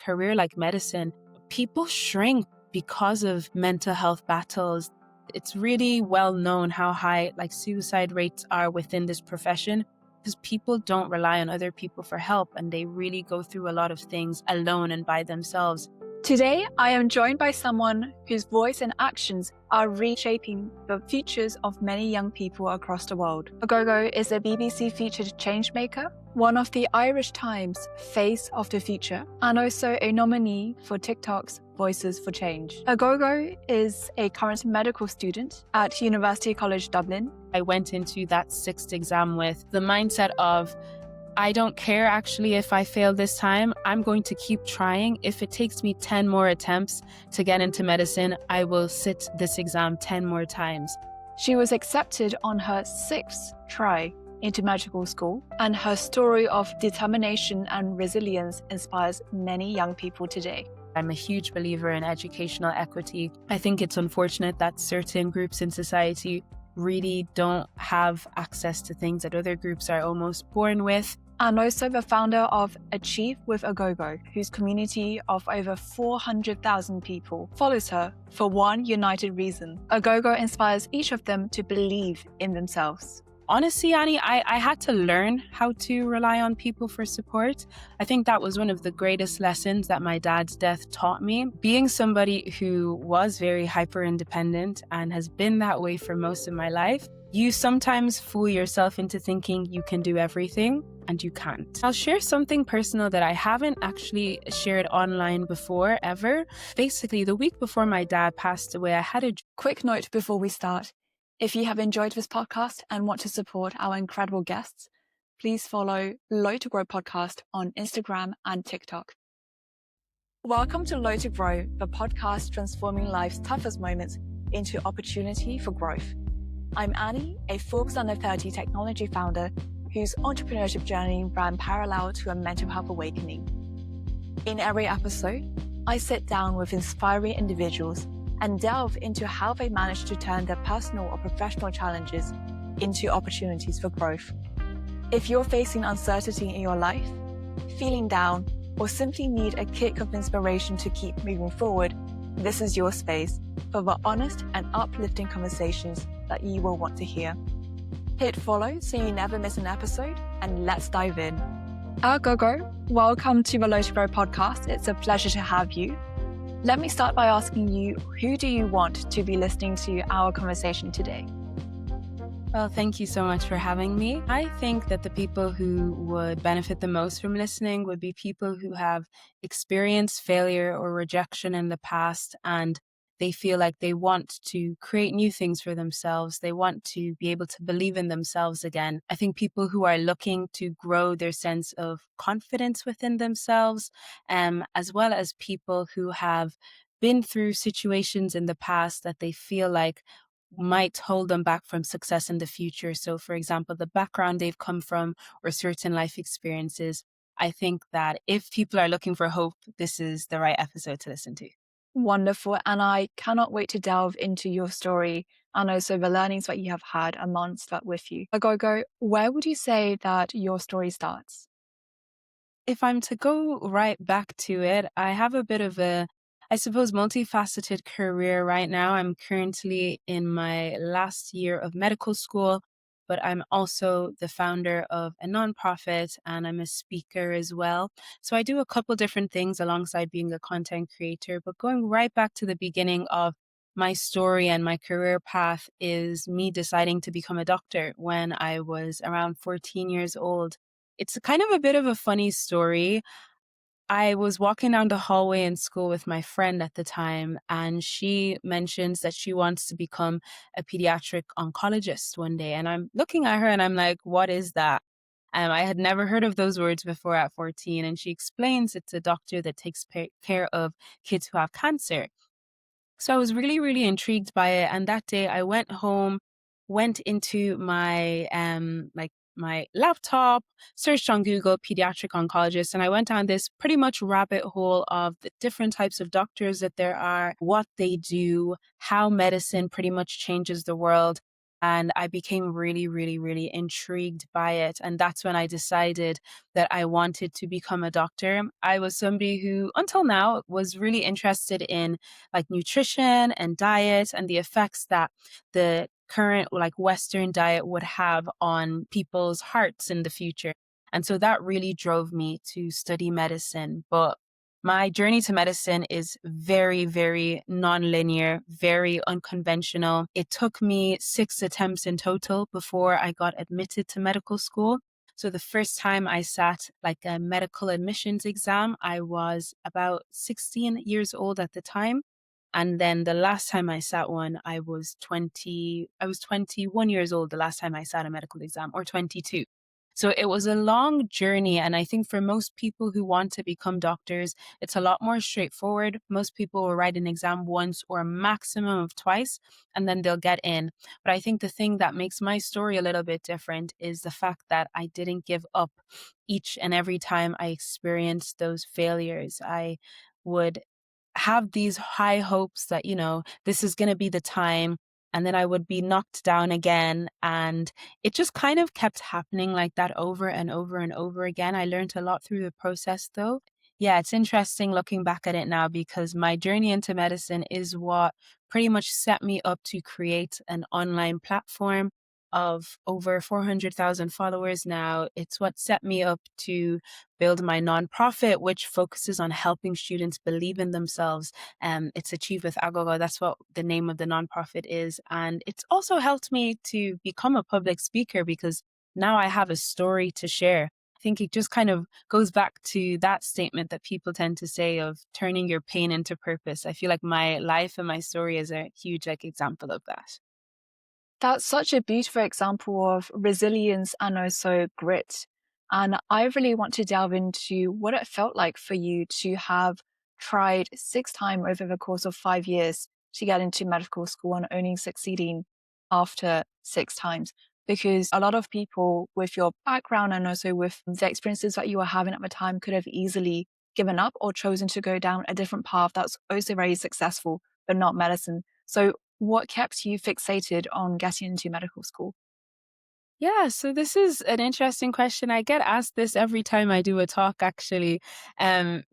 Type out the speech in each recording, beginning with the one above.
career like medicine, people shrink because of mental health battles. It's really well known how high suicide rates are within this profession because people don't rely on other people for help and they really go through a lot of things alone and by themselves. Today, I am joined by someone whose voice and actions are reshaping the futures of many young people across the world. Aghogho is a BBC featured changemaker, one of the Irish Times Face of the Future, and also a nominee for TikTok's Voices for Change. Aghogho is a current medical student at University College Dublin. I went into that sixth exam with the mindset of, I don't care actually if I fail this time. I'm going to keep trying. If it takes me 10 more attempts to get into medicine, I will sit this exam 10 more times. She was accepted on her sixth try into medical school, and her story of determination and resilience inspires many young people today. I'm a huge believer in educational equity. I think it's unfortunate that certain groups in society really don't have access to things that other groups are almost born with. And also the founder of Achieve with Aghogho, whose community of over 400,000 people follows her for one united reason. Aghogho inspires each of them to believe in themselves. Honestly, Annie, I had to learn how to rely on people for support. I think that was one of the greatest lessons that my dad's death taught me. Being somebody who was very hyper independent and has been that way for most of my life, you sometimes fool yourself into thinking you can do everything, and you can't. I'll share something personal that I haven't actually shared online before, ever. Basically, the week before my dad passed away, I had a quick note before we start. If you have enjoyed this podcast and want to support our incredible guests, please follow Low to Grow podcast on Instagram and TikTok. Welcome to Low to Grow, the podcast transforming life's toughest moments into opportunity for growth. I'm Annie, a Forbes Under 30 technology founder whose entrepreneurship journey ran parallel to a mental health awakening. In every episode, I sit down with inspiring individuals and delve into how they manage to turn their personal or professional challenges into opportunities for growth. If you're facing uncertainty in your life, feeling down, or simply need a kick of inspiration to keep moving forward, this is your space for the honest and uplifting conversations that you will want to hear. Hit follow so you never miss an episode, and let's dive in. Aghogho, welcome to the Low to Grow podcast. It's a pleasure to have you. Let me start by asking you, who do you want to be listening to our conversation today? Well, thank you so much for having me. I think that the people who would benefit the most from listening would be people who have experienced failure or rejection in the past and they feel like they want to create new things for themselves. They want to be able to believe in themselves again. I think people who are looking to grow their sense of confidence within themselves, as well as people who have been through situations in the past that they feel like might hold them back from success in the future. So, for example, the background they've come from or certain life experiences. I think that if people are looking for hope, this is the right episode to listen to. Wonderful. And I cannot wait to delve into your story and also the learnings that you have had amongst that with you. Aghogho, where would you say that your story starts? If I'm to go right back to it, I have a bit of a, I suppose, multifaceted career right now. I'm currently in my last year of medical school, but I'm also the founder of a nonprofit and I'm a speaker as well. So I do a couple different things alongside being a content creator. But going right back to the beginning of my story and my career path is me deciding to become a doctor when I was around 14 years old. It's kind of a bit of a funny story. I was walking down the hallway in school with my friend at the time, and she mentions that she wants to become a pediatric oncologist one day. And I'm looking at her and I'm like, what is that? I had never heard of those words before at 14. And she explains it's a doctor that takes care of kids who have cancer. So I was really, really intrigued by it. And that day I went home, went into my my laptop, searched on Google pediatric oncologist, and I went down this pretty much rabbit hole of the different types of doctors that there are, what they do, how medicine pretty much changes the world. And I became really, really, really intrigued by it. And that's when I decided that I wanted to become a doctor. I was somebody who, until now, was really interested in like nutrition and diet and the effects that the current like Western diet would have on people's hearts in the future. And so that really drove me to study medicine. But my journey to medicine is very, very nonlinear, very unconventional. It took me 6 attempts in total before I got admitted to medical school. So the first time I sat like a medical admissions exam, I was about 16 years old at the time. And then the last time I sat one, I was 21 years old the last time I sat a medical exam, or 22. So it was a long journey. And I think for most people who want to become doctors, it's a lot more straightforward. Most people will write an exam once or a maximum of twice, and then they'll get in. But I think the thing that makes my story a little bit different is the fact that I didn't give up each and every time I experienced those failures. I would have these high hopes that, this is going to be the time. And then I would be knocked down again. And it just kind of kept happening like that over and over and over again. I learned a lot through the process, though. Yeah, it's interesting looking back at it now because my journey into medicine is what pretty much set me up to create an online platform of over 400,000 followers now. It's what set me up to build my nonprofit, which focuses on helping students believe in themselves. It's Achieve with Aghogho. That's what the name of the nonprofit is. And it's also helped me to become a public speaker because now I have a story to share. I think it just kind of goes back to that statement that people tend to say of turning your pain into purpose. I feel like my life and my story is a huge example of that. That's such a beautiful example of resilience and also grit. And I really want to delve into what it felt like for you to have tried 6 times over the course of 5 years to get into medical school and only succeeding after 6 times. Because a lot of people with your background and also with the experiences that you were having at the time could have easily given up or chosen to go down a different path that's also very successful, but not medicine. So what kept you fixated on getting into medical school? Yeah, so this is an interesting question. I get asked this every time I do a talk, actually.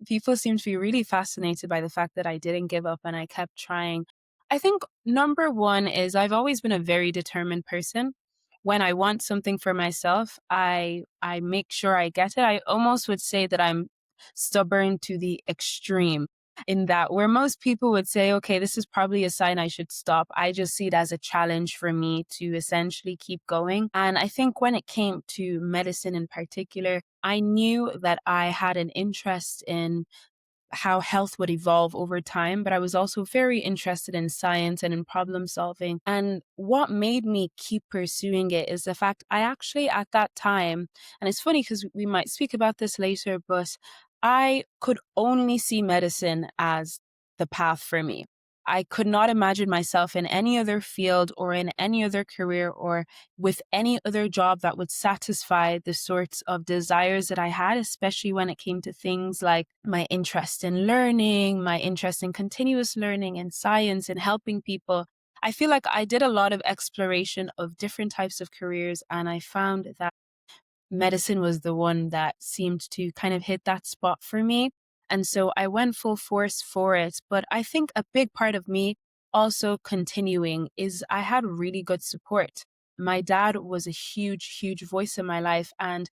People seem to be really fascinated by the fact that I didn't give up and I kept trying. I think number one is I've always been a very determined person. When I want something for myself, I make sure I get it. I almost would say that I'm stubborn to the extreme in that where most people would say, okay, this is probably a sign I should stop. I just see it as a challenge for me to essentially keep going. And I think when it came to medicine in particular, I knew that I had an interest in how health would evolve over time, but I was also very interested in science and in problem solving. And what made me keep pursuing it is the fact I actually, at that time, and it's funny because we might speak about this later, but I could only see medicine as the path for me. I could not imagine myself in any other field or in any other career or with any other job that would satisfy the sorts of desires that I had, especially when it came to things like my interest in learning, my interest in continuous learning and science and helping people. I feel like I did a lot of exploration of different types of careers, and I found that medicine was the one that seemed to kind of hit that spot for me. And so I went full force for it. But I think a big part of me also continuing is I had really good support. My dad was a huge, huge voice in my life. And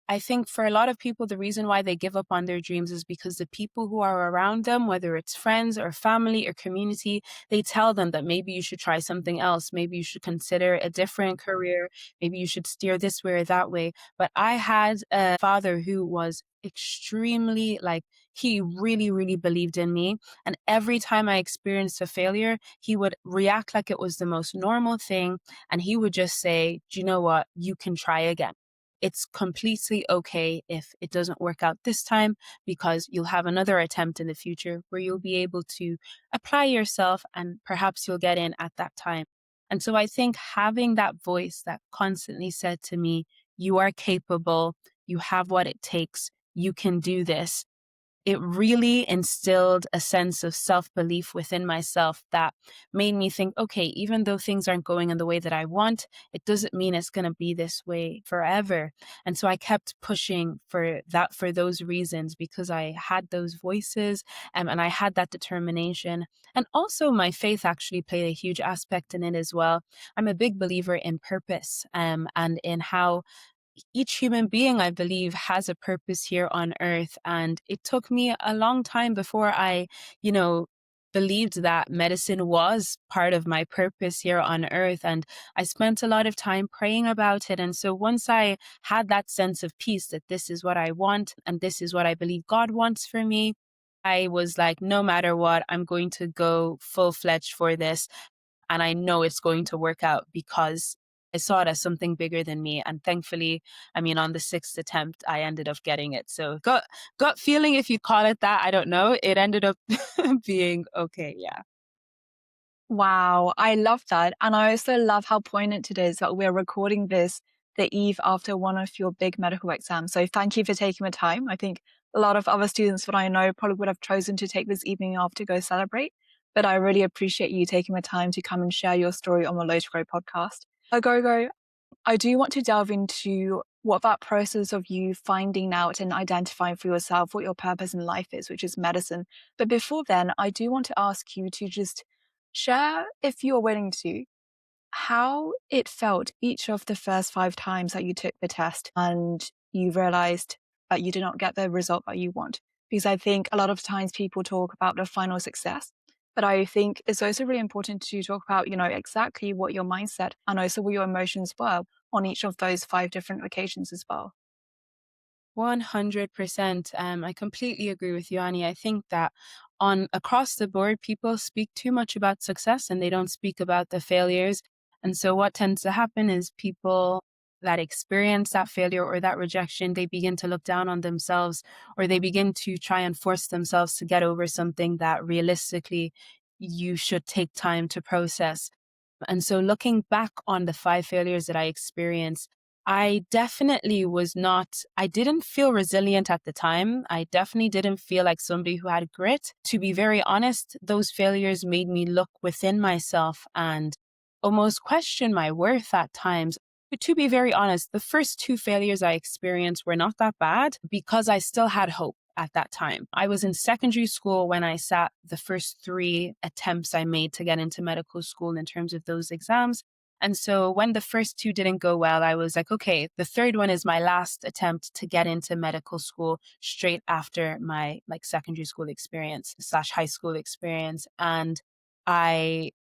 I think for a lot of people, the reason why they give up on their dreams is because the people who are around them, whether it's friends or family or community, they tell them that maybe you should try something else. Maybe you should consider a different career. Maybe you should steer this way or that way. But I had a father who was extremely he really, really believed in me. And every time I experienced a failure, he would react like it was the most normal thing. And he would just say, do you know what? You can try again. It's completely okay if it doesn't work out this time because you'll have another attempt in the future where you'll be able to apply yourself and perhaps you'll get in at that time. And so I think having that voice that constantly said to me, you are capable, you have what it takes, you can do this, it really instilled a sense of self-belief within myself that made me think, okay, even though things aren't going in the way that I want, it doesn't mean it's going to be this way forever. And so I kept pushing for that for those reasons, because I had those voices, and I had that determination. And also my faith actually played a huge aspect in it as well. I'm a big believer in purpose, and in how each human being, I believe, has a purpose here on earth. And it took me a long time before I, you know, believed that medicine was part of my purpose here on earth. And I spent a lot of time praying about it. And so once I had that sense of peace that this is what I want and this is what I believe God wants for me, I was like, no matter what, I'm going to go full fledged for this. And I know it's going to work out because I saw it as something bigger than me. And thankfully, I mean, on the sixth attempt, I ended up getting it. So gut feeling, if you call it that, I don't know. It ended up being okay. Yeah. Wow, I love that. And I also love how poignant it is that we're recording this the eve after one of your big medical exams. So thank you for taking the time. I think a lot of other students that I know probably would have chosen to take this evening off to go celebrate. But I really appreciate you taking the time to come and share your story on the Low to Grow podcast. Agogo, I do want to delve into what that process of you finding out and identifying for yourself what your purpose in life is, which is medicine. But before then, I do want to ask you to just share, if you're willing to, how it felt each of the first 5 times that you took the test and you realized that you did not get the result that you want. Because I think a lot of times people talk about the final success, but I think it's also really important to talk about, exactly what your mindset and also what your emotions were on each of those 5 different occasions as well. 100%. I completely agree with you, Annie. I think that on across the board, people speak too much about success and they don't speak about the failures. And so what tends to happen is people that experience that failure or that rejection, they begin to look down on themselves, or they begin to try and force themselves to get over something that realistically you should take time to process. And so looking back on the 5 failures that I experienced, I didn't feel resilient at the time. I definitely didn't feel like somebody who had grit. To be very honest, those failures made me look within myself and almost question my worth at times. But to be very honest, the first 2 failures I experienced were not that bad because I still had hope at that time. I was in secondary school when I sat the first 3 attempts I made to get into medical school in terms of those exams. And so when the first 2 didn't go well, I was like, okay, the third one is my last attempt to get into medical school straight after my secondary school experience / high school experience. And I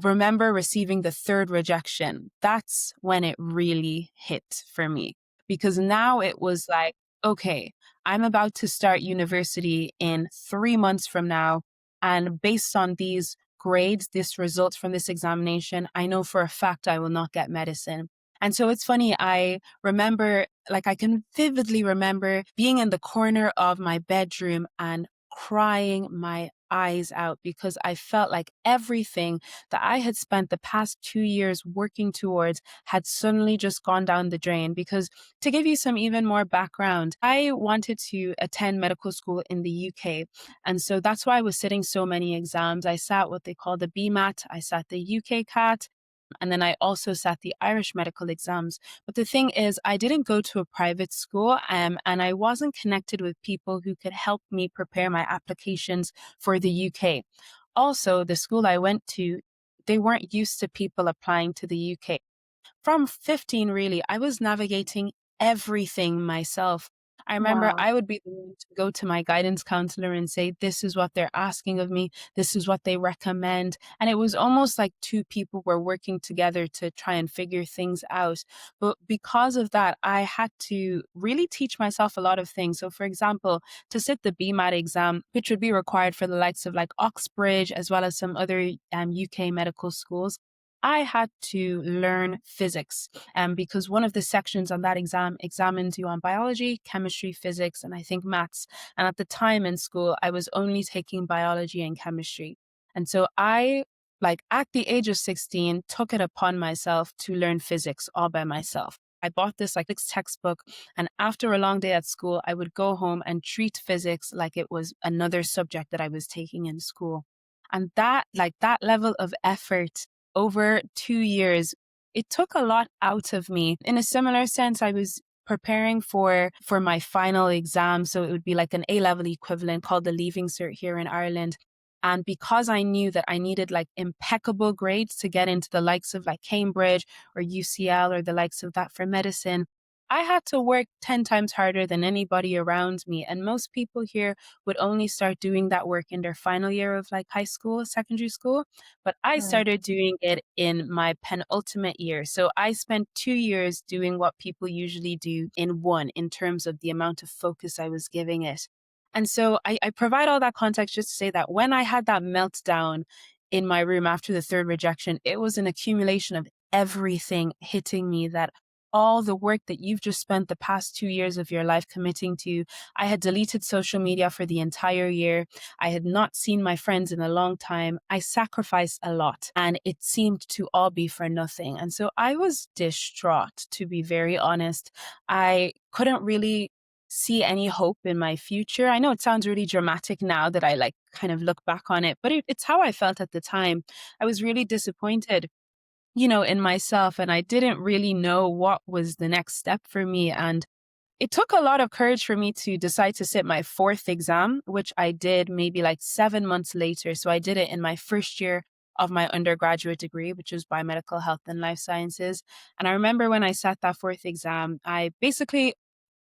remember receiving the third rejection. That's when it really hit for me, because now it was like, okay, I'm about to start university in 3 months from now. And based on these grades, this result from this examination, I know for a fact I will not get medicine. And so it's funny, I remember, like, I can vividly remember being in the corner of my bedroom and crying my eyes out because I felt like everything that I had spent the past 2 years working towards had suddenly just gone down the drain. Because to give you some even more background, I wanted to attend medical school in the UK. And so that's why I was sitting so many exams. I sat what they call the BMAT, I sat the UK CAT, and then I also sat the Irish medical exams. But the thing is, I didn't go to a private school, and I wasn't connected with people who could help me prepare my applications for the UK. Also, the school I went to, they weren't used to people applying to the UK. From 15, really, I was navigating everything myself. I remember Wow. I would be the one to go to my guidance counselor and say, this is what they're asking of me. This is what they recommend. And it was almost like 2 people were working together to try and figure things out. But because of that, I had to really teach myself a lot of things. So, for example, to sit the BMAT exam, which would be required for the likes of like Oxbridge, as well as some other UK medical schools, I had to learn physics, because one of the sections on that exam examines you on biology, chemistry, physics, and I think maths. And at the time in school, I was only taking biology and chemistry. And so I, like at the age of 16, took it upon myself to learn physics all by myself. I bought this like this textbook, and after a long day at school, I would go home and treat physics like it was another subject that I was taking in school. And that level of effort over 2 years, it took a lot out of me. In a similar sense, I was preparing for my final exam. So it would be like an A-level equivalent called the Leaving Cert here in Ireland. And because I knew that I needed like impeccable grades to get into the likes of like Cambridge or UCL or the likes of that for medicine, I had to work 10 times harder than anybody around me. And most people here would only start doing that work in their final year of like high school, secondary school. But I Mm. started doing it in my penultimate year. So I spent 2 years doing what people usually do in one in terms of the amount of focus I was giving it. And so I provide all that context just to say that when I had that meltdown in my room after the third rejection, it was an accumulation of everything hitting me, that all the work that you've just spent the past 2 years of your life committing to. I had deleted social media for the entire year. I had not seen my friends in a long time. I sacrificed a lot and it seemed to all be for nothing. And so I was distraught, to be very honest. I couldn't really see any hope in my future. I know it sounds really dramatic now that I like kind of look back on it, but it's how I felt at the time. I was really disappointed, in myself, and I didn't really know what was the next step for me. And it took a lot of courage for me to decide to sit my fourth exam, which I did maybe like 7 months later. So I did it in my first year of my undergraduate degree, which was biomedical health and life sciences. And I remember when I sat that fourth exam, I basically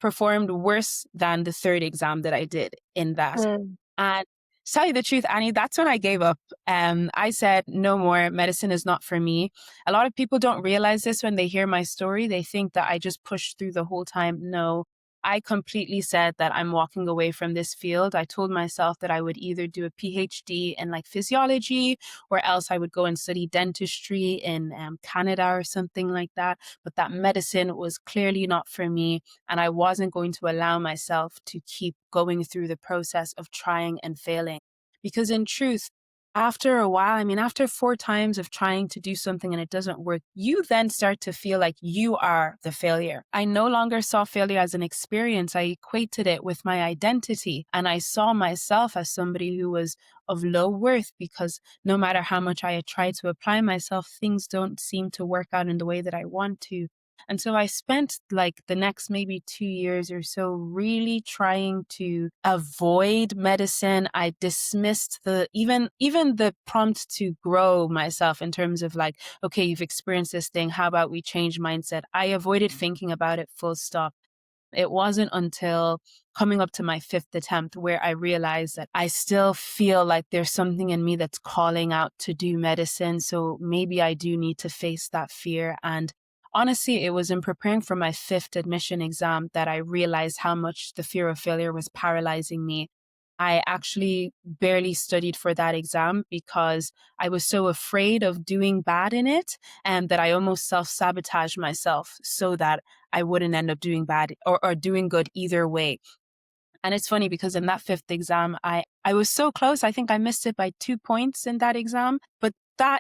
performed worse than the third exam that I did in that. Mm. And to tell you the truth, Annie, that's when I gave up. I said, no more, medicine is not for me. A lot of people don't realize this when they hear my story. They think that I just pushed through the whole time. No, I completely said that I'm walking away from this field. I told myself that I would either do a PhD in like physiology, or else I would go and study dentistry in Canada or something like that. But that medicine was clearly not for me. And I wasn't going to allow myself to keep going through the process of trying and failing. Because in truth, after a while, I mean, after 4 times of trying to do something and it doesn't work, you then start to feel like you are the failure. I no longer saw failure as an experience. I equated it with my identity. And I saw myself as somebody who was of low worth, because no matter how much I had tried to apply myself, things don't seem to work out in the way that I want to. And so I spent like the next maybe 2 years or so really trying to avoid medicine. I dismissed even the prompt to grow myself in terms of like, okay, you've experienced this thing. How about we change mindset? I avoided thinking about it, full stop. It wasn't until coming up to my fifth attempt where I realized that I still feel like there's something in me that's calling out to do medicine. So maybe I do need to face that fear. And honestly, it was in preparing for my fifth admission exam that I realized how much the fear of failure was paralyzing me. I actually barely studied for that exam because I was so afraid of doing bad in it, and that I almost self-sabotaged myself so that I wouldn't end up doing bad or doing good either way. And it's funny because in that fifth exam, I was so close. I think I missed it by 2 points in that exam. But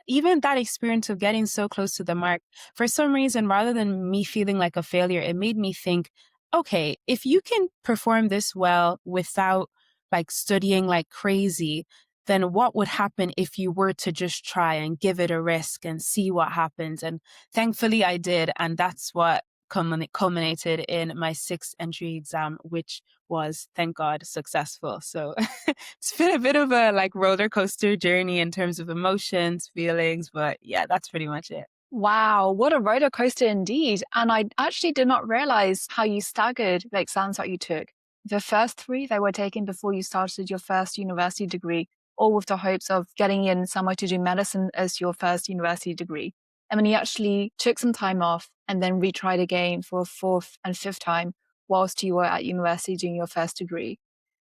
even that experience of getting so close to the mark, for some reason, rather than me feeling like a failure, it made me think, okay, if you can perform this well without like studying like crazy, then what would happen if you were to just try and give it a risk and see what happens? And thankfully I did. And that's what culminated in my sixth entry exam, which was, thank God, successful. So it's been a bit of a like roller coaster journey in terms of emotions, feelings, but yeah, that's pretty much it. Wow, what a roller coaster indeed. And I actually did not realize how you staggered the exams that you took. The first three, they were taken before you started your first university degree, all with the hopes of getting in somewhere to do medicine as your first university degree. And then you actually took some time off and then retried again for a fourth and fifth time whilst you were at university doing your first degree.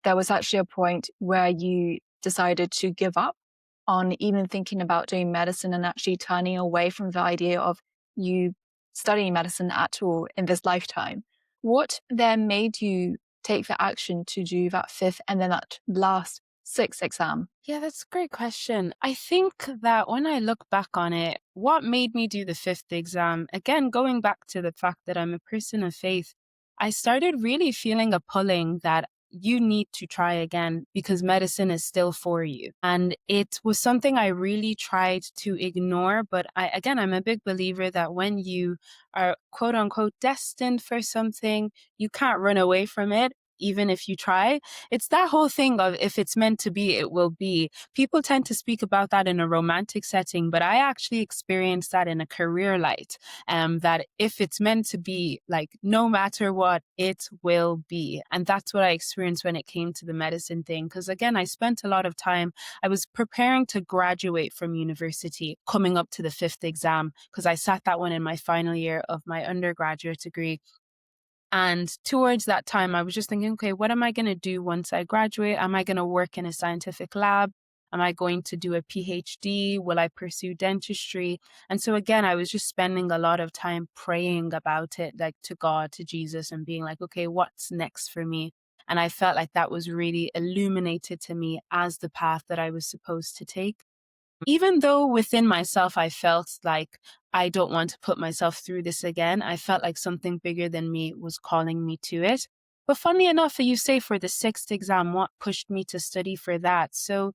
There was actually a point where you decided to give up on even thinking about doing medicine and actually turning away from the idea of you studying medicine at all in this lifetime. What then made you take the action to do that fifth and then that last sixth exam? Yeah, that's a great question. I think that when I look back on it, what made me do the fifth exam, again, going back to the fact that I'm a person of faith, I started really feeling a pulling that you need to try again because medicine is still for you. And it was something I really tried to ignore. But again, I'm a big believer that when you are quote unquote destined for something, you can't run away from it, even if you try. It's that whole thing of if it's meant to be, it will be. People tend to speak about that in a romantic setting, but I actually experienced that in a career light. That if it's meant to be, like no matter what, it will be. And that's what I experienced when it came to the medicine thing. Because again, I spent a lot of time, I was preparing to graduate from university, coming up to the fifth exam, because I sat that one in my final year of my undergraduate degree. And towards that time, I was just thinking, okay, what am I going to do once I graduate? Am I going to work in a scientific lab? Am I going to do a PhD? Will I pursue dentistry? And so again, I was just spending a lot of time praying about it, like to God, to Jesus, and being like, okay, what's next for me? And I felt like that was really illuminated to me as the path that I was supposed to take. Even though within myself, I felt like I don't want to put myself through this again, I felt like something bigger than me was calling me to it. But funny enough, you say for the sixth exam, what pushed me to study for that? So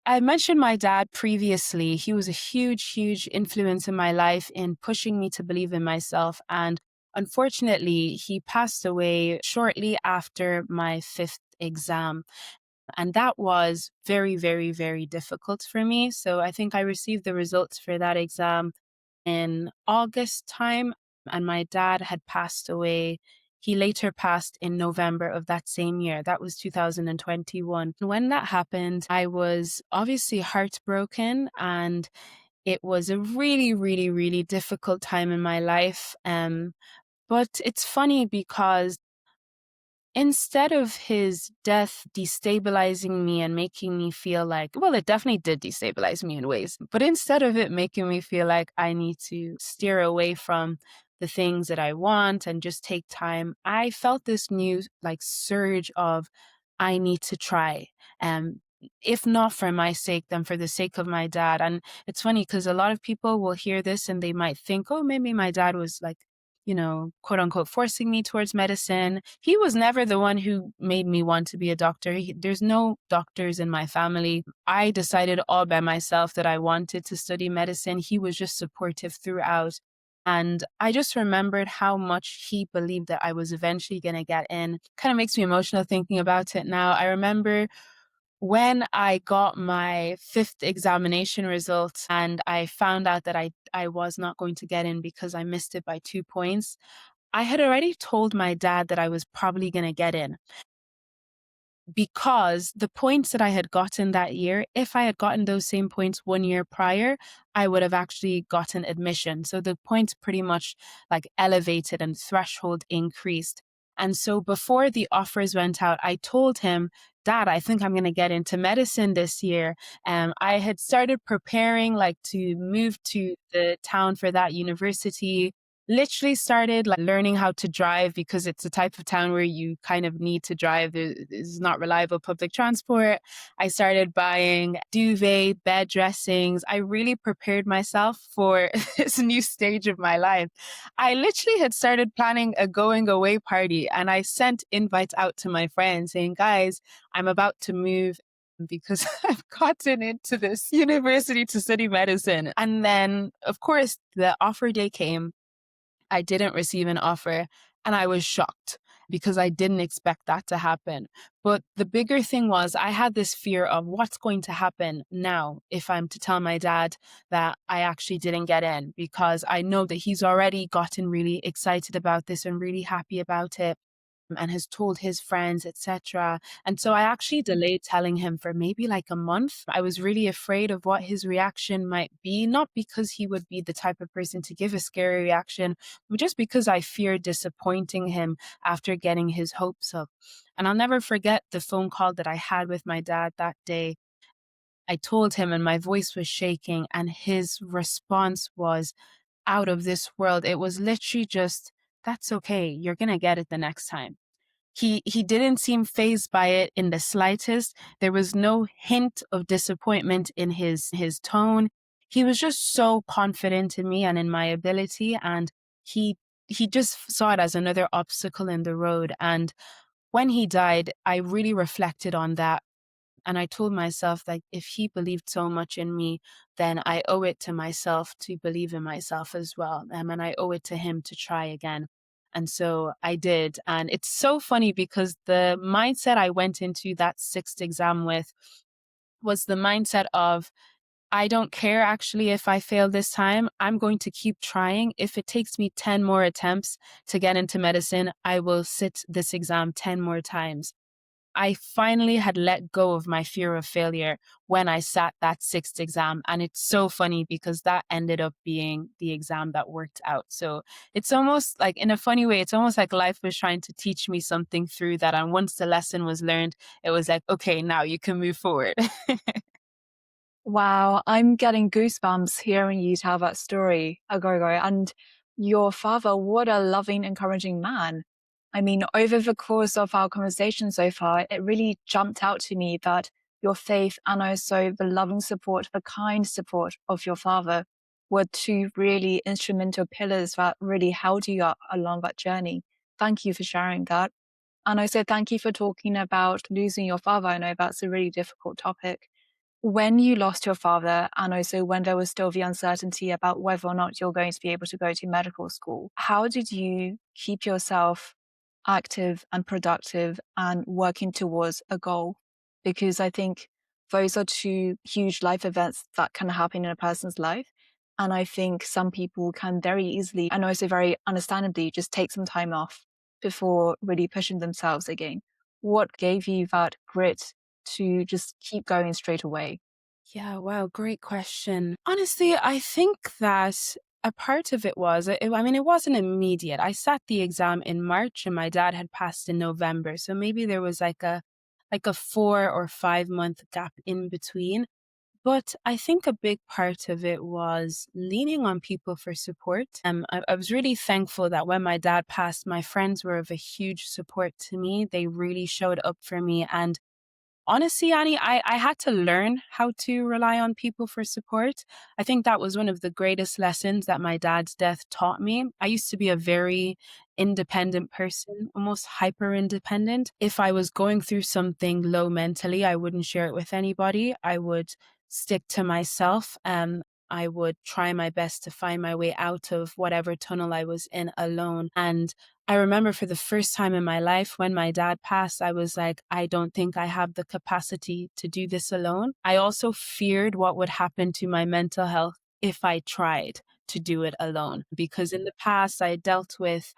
I mentioned my dad previously. He was a huge, huge influence in my life in pushing me to believe in myself. And unfortunately, he passed away shortly after my fifth exam. And that was very, very, very difficult for me. So I think I received the results for that exam in August time, and my dad had passed away. He later passed in November of that same year. That was 2021. When that happened, I was obviously heartbroken, and it was a really, really, really difficult time in my life. But it's funny because instead of his death destabilizing me and making me feel like, well, it definitely did destabilize me in ways, but instead of it making me feel like I need to steer away from the things that I want and just take time, I felt this new like surge of, I need to try. Um, if not for my sake, then for the sake of my dad. And it's funny because a lot of people will hear this and they might think, oh, maybe my dad was like, quote unquote, forcing me towards medicine. He was never the one who made me want to be a doctor. There's no doctors in my family. I decided all by myself that I wanted to study medicine. He was just supportive throughout. And I just remembered how much he believed that I was eventually going to get in. Kind of makes me emotional thinking about it now. I remember when I got my fifth examination results and I found out that I was not going to get in because I missed it by 2 points, I had already told my dad that I was probably going to get in because the points that I had gotten that year, if I had gotten those same points 1 year prior, I would have actually gotten admission. So the points pretty much like elevated and threshold increased. And so before the offers went out, I told him, Dad, I think I'm going to get into medicine this year. I had started preparing like to move to the town for that university, literally started like learning how to drive because it's a type of town where you kind of need to drive. There's not reliable public transport. I started buying duvet, bed dressings. I really prepared myself for this new stage of my life. I literally had started planning a going away party and I sent invites out to my friends saying, guys, I'm about to move because I've gotten into this university to study medicine. And then, of course, the offer day came. I didn't receive an offer and I was shocked because I didn't expect that to happen. But the bigger thing was I had this fear of what's going to happen now if I'm to tell my dad that I actually didn't get in, because I know that he's already gotten really excited about this and really happy about it and has told his friends, etc. And so I actually delayed telling him for maybe like a month. I was really afraid of what his reaction might be, not because he would be the type of person to give a scary reaction, but just because I feared disappointing him after getting his hopes up. And I'll never forget the phone call that I had with my dad that day. I told him and my voice was shaking, and his response was out of this world. It was literally just, that's okay. You're going to get it the next time. He didn't seem fazed by it in the slightest. There was no hint of disappointment in his tone. He was just so confident in me and in my ability, and he he just saw it as another obstacle in the road. And when he died, I really reflected on that. And I told myself, like, if he believed so much in me, then I owe it to myself to believe in myself as well. And I owe it to him to try again. And so I did. And it's so funny because the mindset I went into that sixth exam with was the mindset of, I don't care actually if I fail this time. I'm going to keep trying. If it takes me 10 more attempts to get into medicine, I will sit this exam 10 more times. I finally had let go of my fear of failure when I sat that sixth exam. And it's so funny because that ended up being the exam that worked out. So it's almost like, in a funny way, it's almost like life was trying to teach me something through that. And once the lesson was learned, it was like, okay, now you can move forward. Wow, I'm getting goosebumps hearing you tell that story, Agogo. And your father, what a loving, encouraging man. I mean, over the course of our conversation so far, it really jumped out to me that your faith and also the loving support, the kind support of your father were two really instrumental pillars that really held you up along that journey. Thank you for sharing that. And also thank you for talking about losing your father. I know that's a really difficult topic. When you lost your father, and also when there was still the uncertainty about whether or not you're going to be able to go to medical school, how did you keep yourself active and productive and working towards a goal? Because I think those are two huge life events that can happen in a person's life. And I think some people can very easily and also very understandably just take some time off before really pushing themselves again. What gave you that grit to just keep going straight away? Yeah, wow, great question. Honestly, I think that a part of it was, I mean, it wasn't immediate. I sat the exam in March and my dad had passed in November. So maybe there was like a 4 or 5 month gap in between. But I think a big part of it was leaning on people for support. I was really thankful that when my dad passed, my friends were of a huge support to me. They really showed up for me. And honestly, Annie, I had to learn how to rely on people for support. I think that was one of the greatest lessons that my dad's death taught me. I used to be a very independent person, almost hyper independent. If I was going through something low mentally, I wouldn't share it with anybody. I would stick to myself. I would try my best to find my way out of whatever tunnel I was in alone. And I remember for the first time in my life when my dad passed, I was like, I don't think I have the capacity to do this alone. I also feared what would happen to my mental health if I tried to do it alone, because in the past I dealt with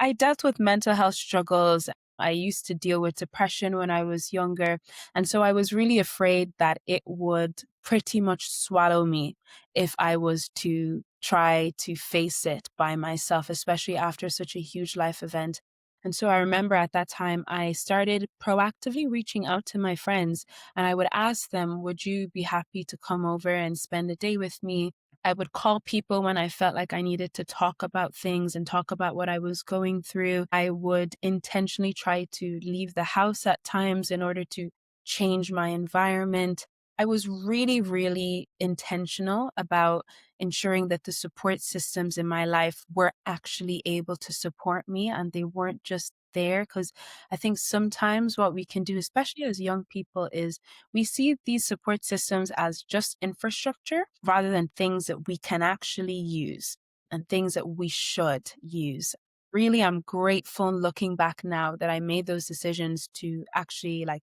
mental health struggles. I used to deal with depression when I was younger. And so I was really afraid that it would pretty much swallow me if I was to try to face it by myself, especially after such a huge life event. And so I remember at that time, I started proactively reaching out to my friends and I would ask them, would you be happy to come over and spend a day with me? I would call people when I felt like I needed to talk about things and talk about what I was going through. I would intentionally try to leave the house at times in order to change my environment. I was really, really intentional about ensuring that the support systems in my life were actually able to support me and they weren't just there. Because I think sometimes what we can do, especially as young people, is we see these support systems as just infrastructure rather than things that we can actually use and things that we should use. Really, I'm grateful looking back now that I made those decisions to actually like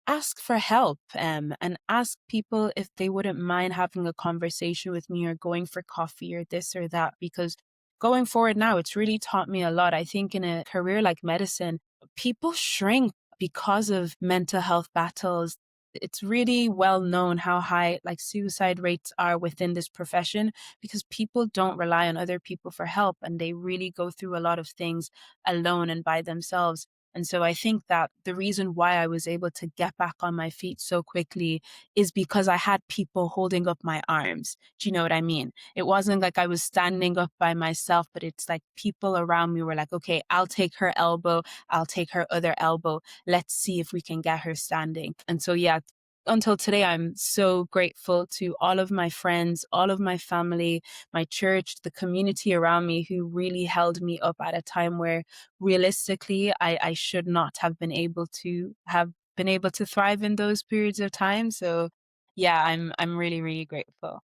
ask for help and ask people if they wouldn't mind having a conversation with me or going for coffee or this or that. Because going forward now, it's really taught me a lot. I think in a career like medicine, people shrink because of mental health battles. It's really well known how high like suicide rates are within this profession because people don't rely on other people for help and they really go through a lot of things alone and by themselves. And so I think that the reason why I was able to get back on my feet so quickly is because I had people holding up my arms. Do you know what I mean? It wasn't like I was standing up by myself, but it's like people around me were like, okay, I'll take her elbow, I'll take her other elbow. Let's see if we can get her standing. And so, yeah, until today, I'm so grateful to all of my friends, all of my family, my church, the community around me who really held me up at a time where realistically I should not have been able to thrive in those periods of time. So yeah, I'm really, really grateful.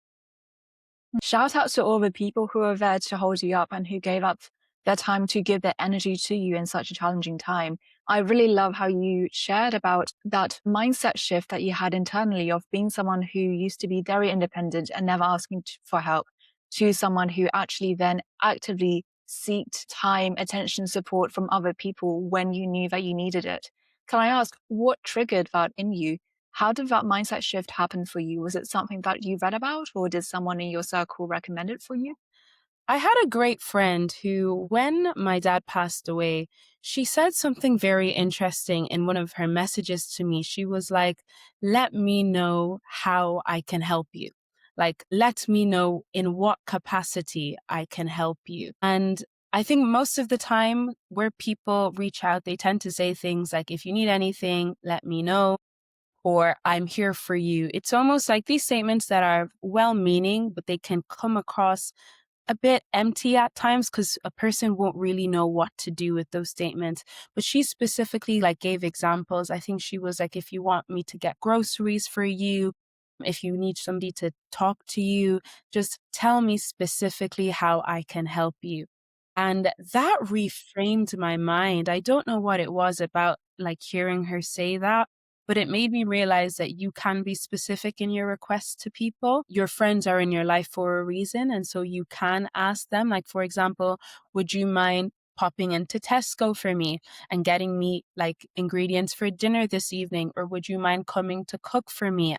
Shout out to all the people who are there to hold you up and who gave up their time to give their energy to you in such a challenging time. I really love how you shared about that mindset shift that you had internally of being someone who used to be very independent and never asking for help to someone who actually then actively sought time, attention, support from other people when you knew that you needed it. Can I ask what triggered that in you? How did that mindset shift happen for you? Was it something that you read about, or did someone in your circle recommend it for you? I had a great friend who, when my dad passed away, she said something very interesting in one of her messages to me. She was like, let me know how I can help you. Like, let me know in what capacity I can help you. And I think most of the time where people reach out, they tend to say things like, if you need anything, let me know, or I'm here for you. It's almost like these statements that are well meaning, but they can come across a bit empty at times because a person won't really know what to do with those statements. But she specifically like gave examples. I think she was like, if you want me to get groceries for you, if you need somebody to talk to you, just tell me specifically how I can help you. And that reframed my mind. I don't know what it was about like hearing her say that, but it made me realize that you can be specific in your requests to people. Your friends are in your life for a reason. And so you can ask them, like, for example, would you mind popping into Tesco for me and getting me like ingredients for dinner this evening? Or would you mind coming to cook for me?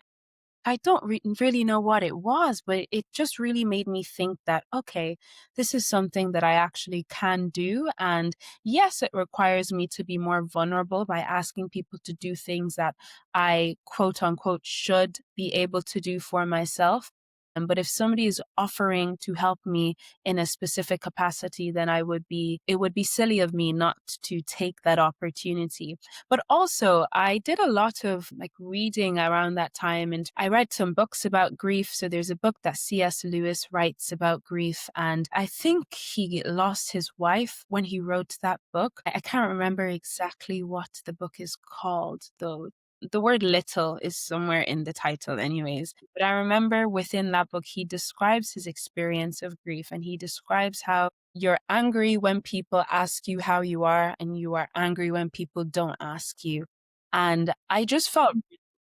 I don't really know what it was, but it just really made me think that, okay, this is something that I actually can do. And yes, it requires me to be more vulnerable by asking people to do things that I quote unquote should be able to do for myself. But if somebody is offering to help me in a specific capacity, then it would be silly of me not to take that opportunity. But also, I did a lot of like reading around that time and I read some books about grief. So there's a book that C.S. Lewis writes about grief. And I think he lost his wife when he wrote that book. I can't remember exactly what the book is called, though. The word little is somewhere in the title, anyways. But I remember within that book, he describes his experience of grief and he describes how you're angry when people ask you how you are, and you are angry when people don't ask you. And I just felt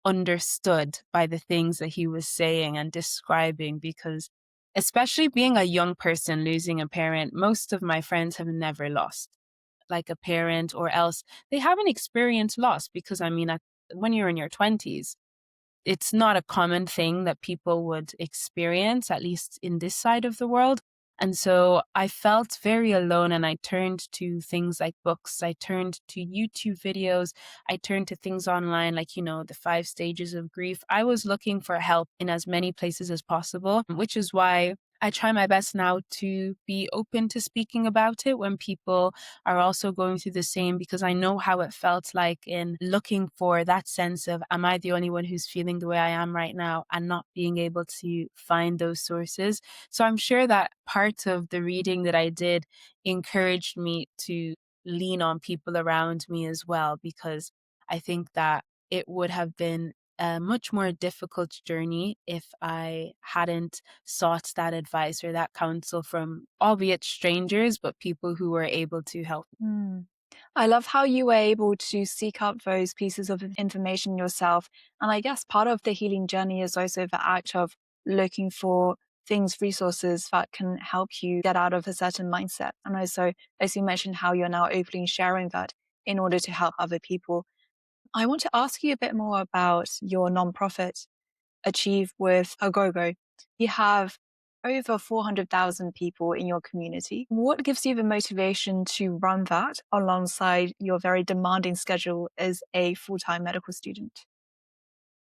understood by the things that he was saying and describing because, especially being a young person losing a parent, most of my friends have never lost like a parent or else they haven't experienced loss because I mean, when you're in your 20s, it's not a common thing that people would experience, at least in this side of the world. And so I felt very alone and I turned to things like books. I turned to YouTube videos. I turned to things online like, the 5 stages of grief. I was looking for help in as many places as possible, which is why I try my best now to be open to speaking about it when people are also going through the same, because I know how it felt like in looking for that sense of, am I the only one who's feeling the way I am right now, and not being able to find those sources. So I'm sure that part of the reading that I did encouraged me to lean on people around me as well, because I think that it would have been a much more difficult journey if I hadn't sought that advice or that counsel from, albeit strangers, but people who were able to help. Mm. I love how you were able to seek out those pieces of information yourself. And I guess part of the healing journey is also the act of looking for things, resources that can help you get out of a certain mindset. And also, as you mentioned, how you're now openly sharing that in order to help other people. I want to ask you a bit more about your nonprofit, Achieve with Agogo. You have over 400,000 people in your community. What gives you the motivation to run that alongside your very demanding schedule as a full-time medical student?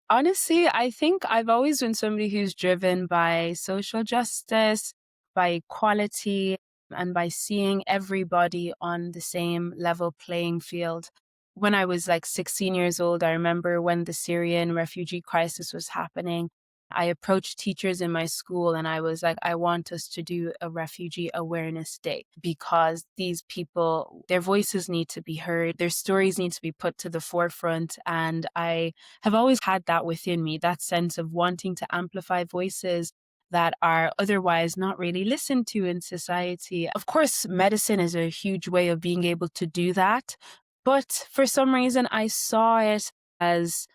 Honestly, I think I've always been somebody who's driven by social justice, by equality, and by seeing everybody on the same level playing field. When I was like 16 years old, I remember when the Syrian refugee crisis was happening. I approached teachers in my school and I was like, I want us to do a refugee awareness day because these people, their voices need to be heard, their stories need to be put to the forefront. And I have always had that within me, that sense of wanting to amplify voices that are otherwise not really listened to in society. Of course, medicine is a huge way of being able to do that. But for some reason, I saw it as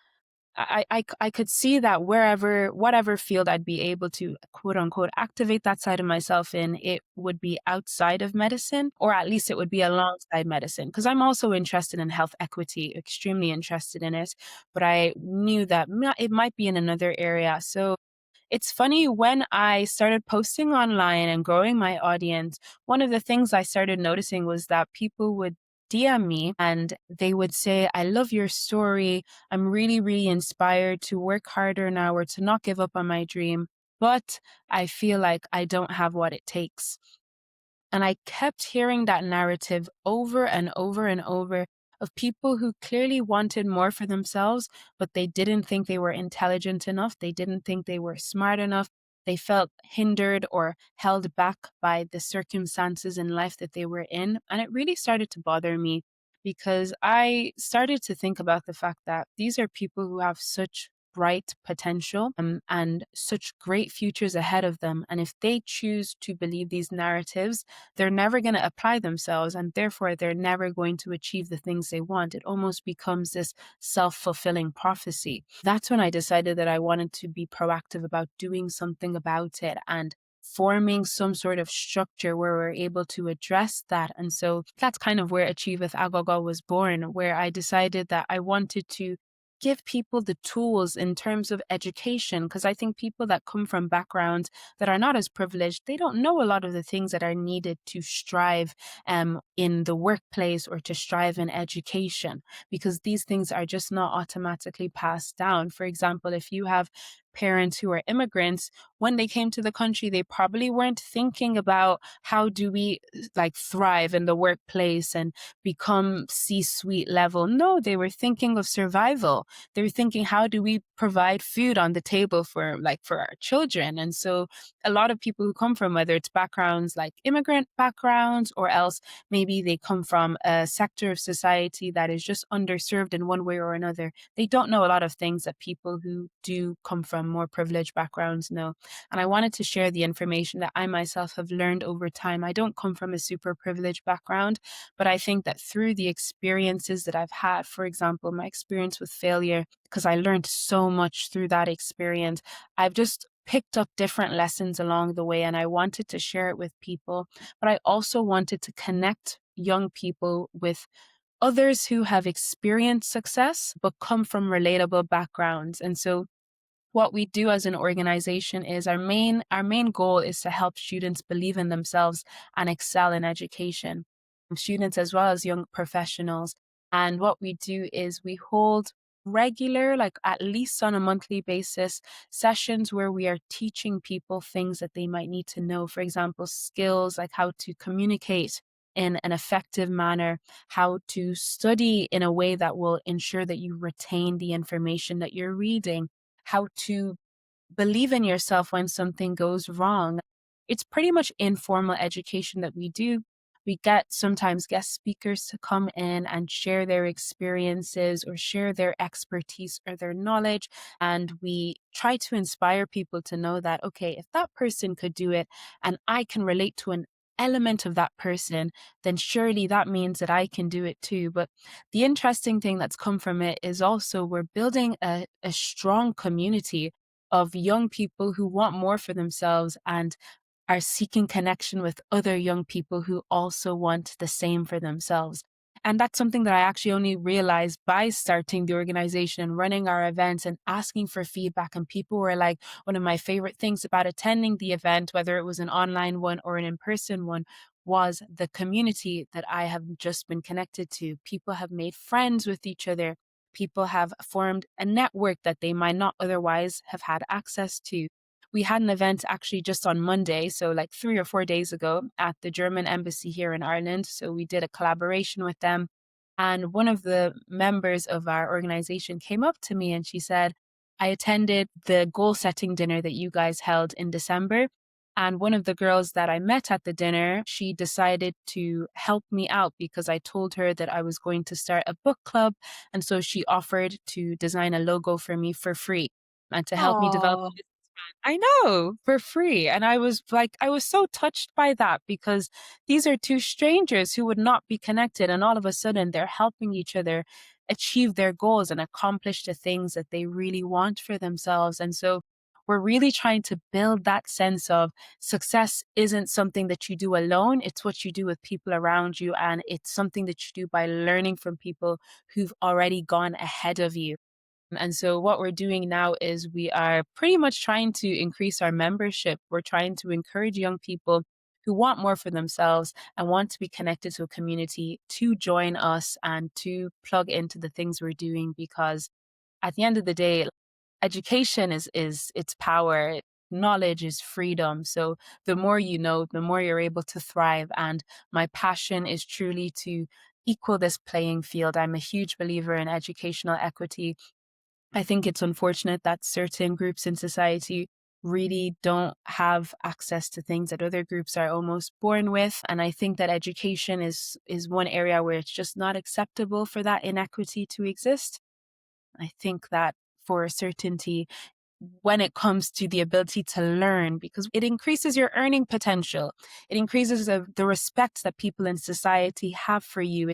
I could see that whatever field I'd be able to quote unquote activate that side of myself in, it would be outside of medicine, or at least it would be alongside medicine. Because I'm also interested in health equity, extremely interested in it. But I knew that it might be in another area. So it's funny when I started posting online and growing my audience, one of the things I started noticing was that people would DM me and they would say, I love your story. I'm really, really inspired to work harder now or to not give up on my dream. But I feel like I don't have what it takes. And I kept hearing that narrative over and over and over of people who clearly wanted more for themselves, but they didn't think they were intelligent enough. They didn't think they were smart enough. They felt hindered or held back by the circumstances in life that they were in. And it really started to bother me because I started to think about the fact that these are people who have such bright potential and such great futures ahead of them. And if they choose to believe these narratives, they're never going to apply themselves and therefore they're never going to achieve the things they want. It almost becomes this self-fulfilling prophecy. That's when I decided that I wanted to be proactive about doing something about it and forming some sort of structure where we're able to address that. And so that's kind of where Achieve with Aghogho was born, where I decided that I wanted to give people the tools in terms of education, because I think people that come from backgrounds that are not as privileged, they don't know a lot of the things that are needed to strive in the workplace or to strive in education, because these things are just not automatically passed down. For example, if you have parents who are immigrants, when they came to the country, they probably weren't thinking about how do we like thrive in the workplace and become C-suite level. No, they were thinking of survival. They were thinking, how do we provide food on the table for our children? And so a lot of people who come from, whether it's backgrounds like immigrant backgrounds or else maybe they come from a sector of society that is just underserved in one way or another, they don't know a lot of things that people who do come from more privileged backgrounds know. And I wanted to share the information that I myself have learned over time. I don't come from a super privileged background, but I think that through the experiences that I've had, for example, my experience with failure, because I learned so much through that experience, I've just picked up different lessons along the way and I wanted to share it with people. But I also wanted to connect young people with others who have experienced success but come from relatable backgrounds. And so what we do as an organization is our main goal is to help students believe in themselves and excel in education, students as well as young professionals. And what we do is we hold regular, like at least on a monthly basis, sessions where we are teaching people things that they might need to know. For example, skills like how to communicate in an effective manner, how to study in a way that will ensure that you retain the information that you're reading, how to believe in yourself when something goes wrong. It's pretty much informal education that we do. We get sometimes guest speakers to come in and share their experiences or share their expertise or their knowledge. And we try to inspire people to know that, okay, if that person could do it and I can relate to an element of that person, then surely that means that I can do it too. But the interesting thing that's come from it is also we're building a strong community of young people who want more for themselves and are seeking connection with other young people who also want the same for themselves. And that's something that I actually only realized by starting the organization and running our events and asking for feedback. And people were like, one of my favorite things about attending the event, whether it was an online one or an in person one, was the community that I have just been connected to. People have made friends with each other. People have formed a network that they might not otherwise have had access to. We had an event actually just on Monday, so like 3 or 4 days ago, at the German embassy here in Ireland. So we did a collaboration with them. And one of the members of our organization came up to me and she said, I attended the goal setting dinner that you guys held in December. And one of the girls that I met at the dinner, she decided to help me out because I told her that I was going to start a book club. And so she offered to design a logo for me for free and to help me develop. Oh, I know, for free. And I was like, I was so touched by that because these are two strangers who would not be connected. And all of a sudden, they're helping each other achieve their goals and accomplish the things that they really want for themselves. And so we're really trying to build that sense of success isn't something that you do alone. It's what you do with people around you. And it's something that you do by learning from people who've already gone ahead of you. And so what we're doing now is we are pretty much trying to increase our membership. We're trying to encourage young people who want more for themselves and want to be connected to a community to join us and to plug into the things we're doing because at the end of the day, education is its power. Knowledge is freedom. So the more you know, the more you're able to thrive. And my passion is truly to equal this playing field. I'm a huge believer in educational equity. I think it's unfortunate that certain groups in society really don't have access to things that other groups are almost born with. And I think that education is one area where it's just not acceptable for that inequity to exist. I think that for a certainty, when it comes to the ability to learn, because it increases your earning potential. It increases the respect that people in society have for you.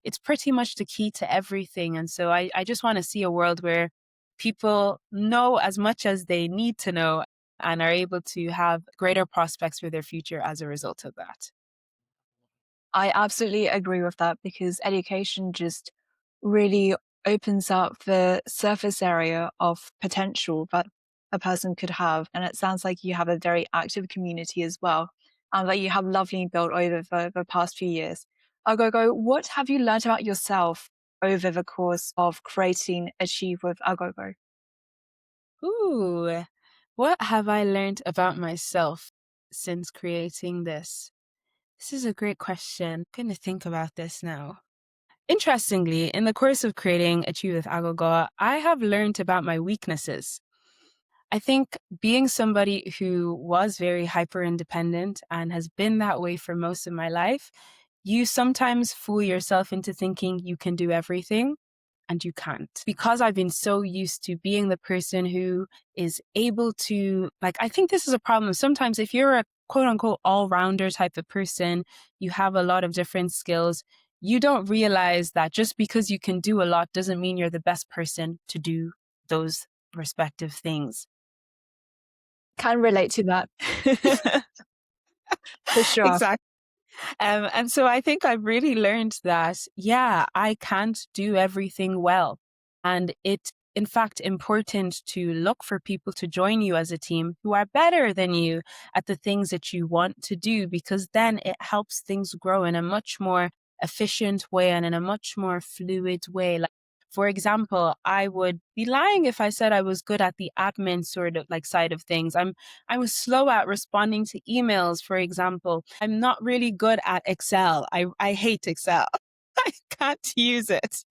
It's pretty much the key to everything. And so I just want to see a world where people know as much as they need to know and are able to have greater prospects for their future as a result of that. I absolutely agree with that because education just really opens up the surface area of potential that a person could have. And it sounds like you have a very active community as well, and that you have lovely built over the past few years. Agogo, what have you learned about yourself over the course of creating Achieve with Agogo? Ooh, what have I learned about myself since creating this? This is a great question. I'm going to think about this now. Interestingly, in the course of creating Achieve with Agogo, I have learned about my weaknesses. I think being somebody who was very hyper independent and has been that way for most of my life, you sometimes fool yourself into thinking you can do everything and you can't. Because I've been so used to being the person who is able to, like, I think this is a problem. Sometimes if you're a quote unquote all rounder type of person, you have a lot of different skills. You don't realize that just because you can do a lot doesn't mean you're the best person to do those respective things. Can relate to that. For sure. Exactly. And so I think I've really learned that, yeah, I can't do everything well. And it's, in fact, important to look for people to join you as a team who are better than you at the things that you want to do, because then it helps things grow in a much more efficient way and in a much more fluid way. Like, for example, I would be lying if I said I was good at the admin sort of like side of things. I was slow at responding to emails, for example. I'm not really good at Excel. I hate Excel. I can't use it.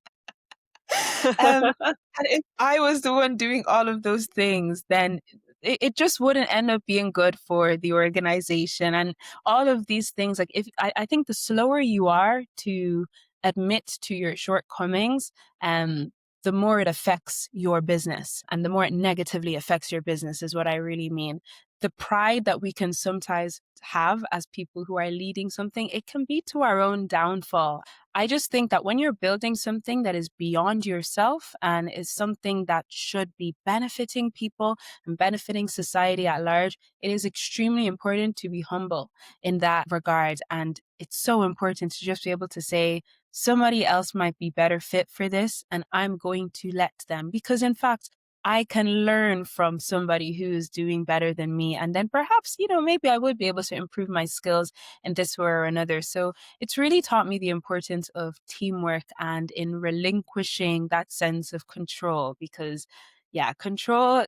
Um, and if I was the one doing all of those things, then it just wouldn't end up being good for the organization. And all of these things, like if I think the slower you are to admit to your shortcomings, the more it affects your business and the more it negatively affects your business is what I really mean. The pride that we can sometimes have as people who are leading something, it can be to our own downfall. I just think that when you're building something that is beyond yourself and is something that should be benefiting people and benefiting society at large, it is extremely important to be humble in that regard. And it's so important to just be able to say, somebody else might be better fit for this, and I'm going to let them, because in fact, I can learn from somebody who is doing better than me. And then perhaps, maybe I would be able to improve my skills in this way or another. So it's really taught me the importance of teamwork and in relinquishing that sense of control, because yeah, control,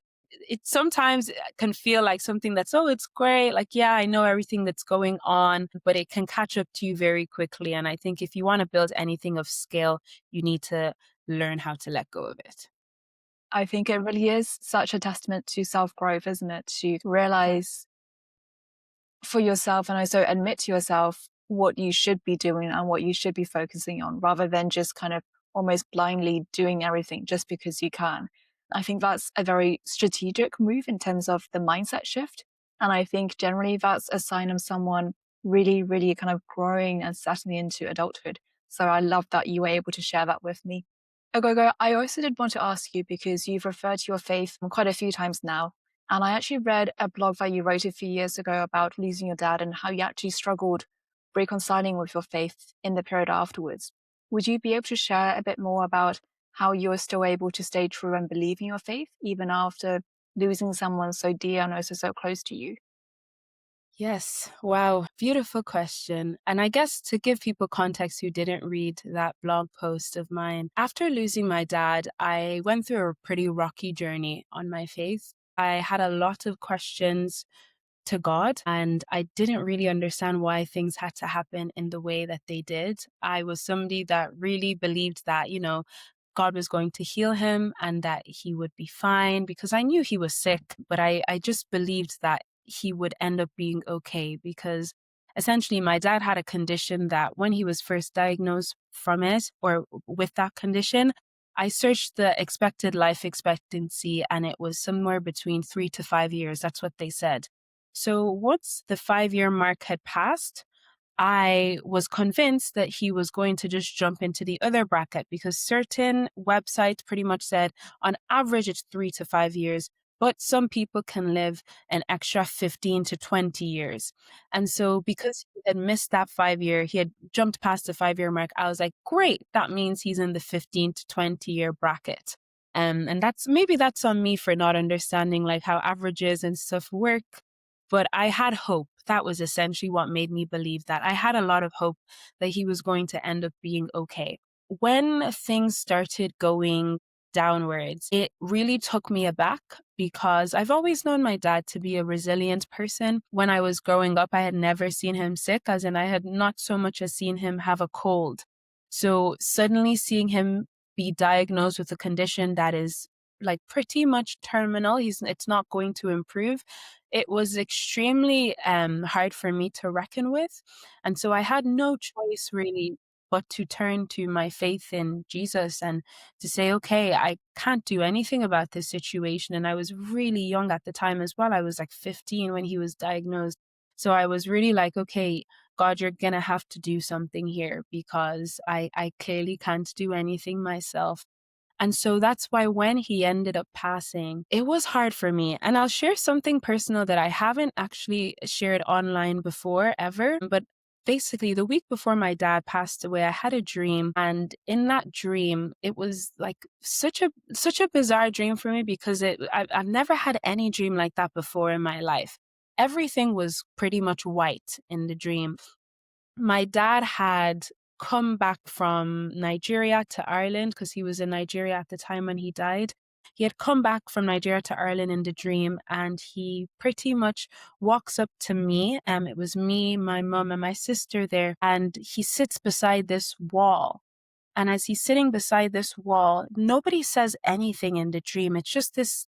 it sometimes can feel like something that's, oh, it's great. Like, yeah, I know everything that's going on, but it can catch up to you very quickly. And I think if you want to build anything of scale, you need to learn how to let go of it. I think it really is such a testament to self-growth, isn't it? To realize for yourself and also admit to yourself what you should be doing and what you should be focusing on, rather than just kind of almost blindly doing everything just because you can. I think that's a very strategic move in terms of the mindset shift. And I think generally that's a sign of someone really, really kind of growing and settling into adulthood. So I love that you were able to share that with me. Agogo, I also did want to ask you, because you've referred to your faith quite a few times now. And I actually read a blog that you wrote a few years ago about losing your dad and how you actually struggled reconciling with your faith in the period afterwards. Would you be able to share a bit more about how you're still able to stay true and believe in your faith, even after losing someone so dear and also so close to you? Yes. Wow. Beautiful question. And I guess to give people context who didn't read that blog post of mine, after losing my dad, I went through a pretty rocky journey on my faith. I had a lot of questions to God, and I didn't really understand why things had to happen in the way that they did. I was somebody that really believed that, God was going to heal him and that he would be fine, because I knew he was sick, but I just believed that he would end up being okay, because essentially my dad had a condition that when he was first diagnosed from it or with that condition, I searched the expected life expectancy and it was somewhere between 3 to 5 years. That's what they said. So once the 5 year mark had passed, I was convinced that he was going to just jump into the other bracket, because certain websites pretty much said on average it's 3 to 5 years, but some people can live an extra 15 to 20 years. And so because he had missed that 5 year, he had jumped past the 5 year mark, I was like, great, that means he's in the 15 to 20 year bracket. And that's on me for not understanding like how averages and stuff work. But I had hope. That was essentially what made me believe that. I had a lot of hope that he was going to end up being okay. When things started going downwards, it really took me aback, because I've always known my dad to be a resilient person. When I was growing up, I had never seen him sick, as in I had not so much as seen him have a cold. So suddenly seeing him be diagnosed with a condition that is like pretty much terminal, it's not going to improve, it was extremely hard for me to reckon with. And so I had no choice really but to turn to my faith in Jesus and to say, okay, I can't do anything about this situation. And I was really young at the time as well. I was like 15 when he was diagnosed. So I was really like, okay, God, you're going to have to do something here, because I clearly can't do anything myself. And so that's why when he ended up passing, it was hard for me. And I'll share something personal that I haven't actually shared online before ever. But basically, the week before my dad passed away, I had a dream. And in that dream, it was like such a bizarre dream for me, because I've never had any dream like that before in my life. Everything was pretty much white in the dream. My dad had come back from Nigeria to Ireland, because he was in Nigeria at the time when he died. He had come back from Nigeria to Ireland in the dream, and he pretty much walks up to me. It was me, my mum, and my sister there, and he sits beside this wall. And as he's sitting beside this wall, nobody says anything in the dream. It's just this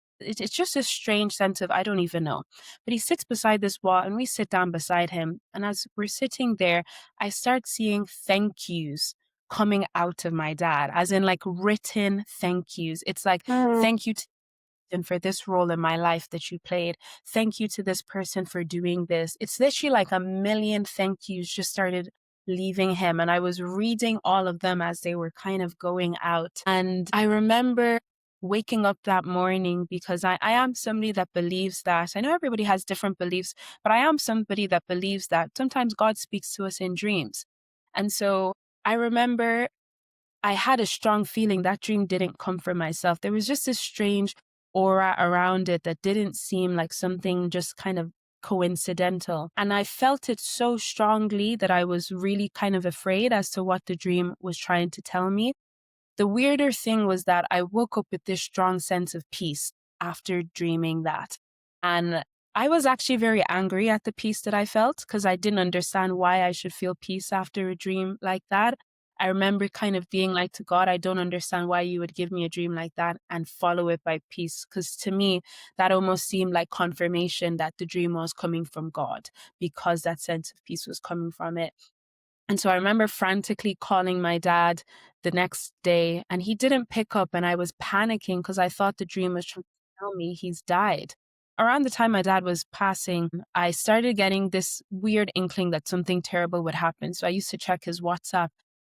strange sense of, I don't even know. But he sits beside this wall and we sit down beside him. And as we're sitting there, I start seeing thank yous coming out of my dad, as in like written thank yous. It's like, thank you to and for this role in my life that you played. Thank you to this person for doing this. It's literally like a million thank yous just started leaving him. And I was reading all of them as they were kind of going out. And I remember waking up that morning, because I am somebody that believes that, I know everybody has different beliefs, but I am somebody that believes that sometimes God speaks to us in dreams. And so I remember I had a strong feeling that dream didn't come from myself. There was just this strange aura around it that didn't seem like something just kind of coincidental. And I felt it so strongly that I was really kind of afraid as to what the dream was trying to tell me. The weirder thing was that I woke up with this strong sense of peace after dreaming that. And I was actually very angry at the peace that I felt because I didn't understand why I should feel peace after a dream like that. I remember kind of being like to God, I don't understand why you would give me a dream like that and follow it by peace. Because to me, that almost seemed like confirmation that the dream was coming from God because that sense of peace was coming from it. And so I remember frantically calling my dad the next day, and he didn't pick up, and I was panicking because I thought the dream was trying to tell me he's died. Around the time my dad was passing, I started getting this weird inkling that something terrible would happen. So I used to check his WhatsApp,